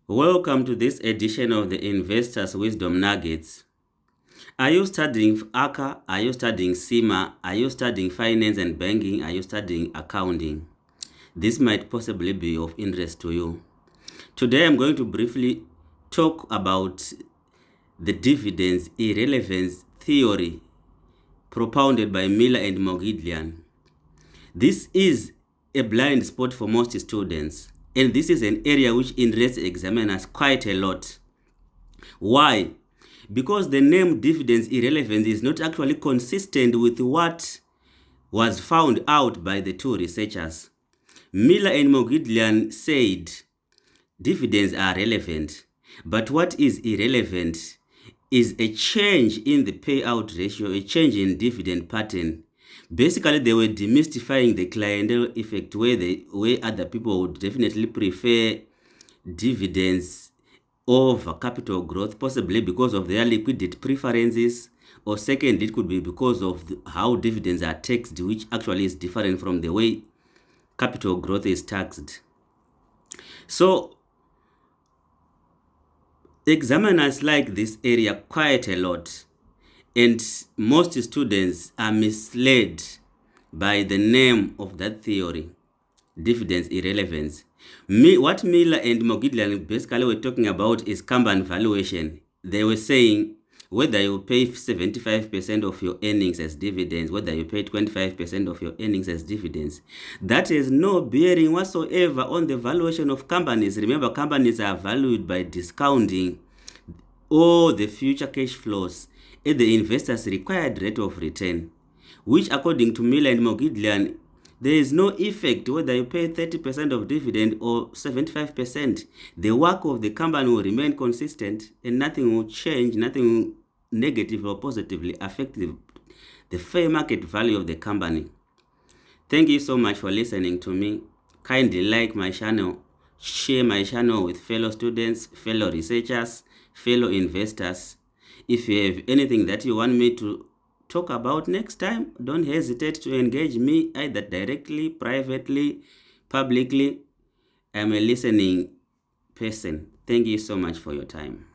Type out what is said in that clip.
Welcome to this edition of the Investors Wisdom Nuggets. Are you studying ACA? Are you studying CIMA? Are you studying finance and banking? Are you studying accounting? This might possibly be of interest to you. Today I'm going to briefly talk about the dividends irrelevance theory propounded by Miller and Mogidlian. This is a blind spot for most students, and this is an area which interests examiners quite a lot. Why? Because the name dividends irrelevance is not actually consistent with what was found out by the two researchers. Miller and Mogidlian said dividends are relevant, but what is irrelevant is a change in the payout ratio, a change in dividend pattern. Basically, they were demystifying the clientele effect where other people would definitely prefer dividends over capital growth, possibly because of their liquidity preferences, or second, it could be because of how dividends are taxed, which actually is different from the way capital growth is taxed. So examiners like this area quite a lot, and most students are misled by the name of that theory, dividends irrelevance. What Miller and Mogidlian basically were talking about is company valuation. They were saying whether you pay 75% of your earnings as dividends, whether you pay 25% of your earnings as dividends, that has no bearing whatsoever on the valuation of companies. Remember, companies are valued by discounting all the future cash flows at the investor's required rate of return, which according to Miller and Mogidlian, there is no effect whether you pay 30% of dividend or 75%. The work of the company will remain consistent and nothing will change, nothing will negatively or positively affect the fair market value of the company. Thank you so much for listening to me. Kindly like my channel, share my channel with fellow students, fellow researchers, fellow investors. If you have anything that you want me to talk about next time, don't hesitate to engage me either directly, privately, publicly. I'm a listening person. Thank you so much for your time.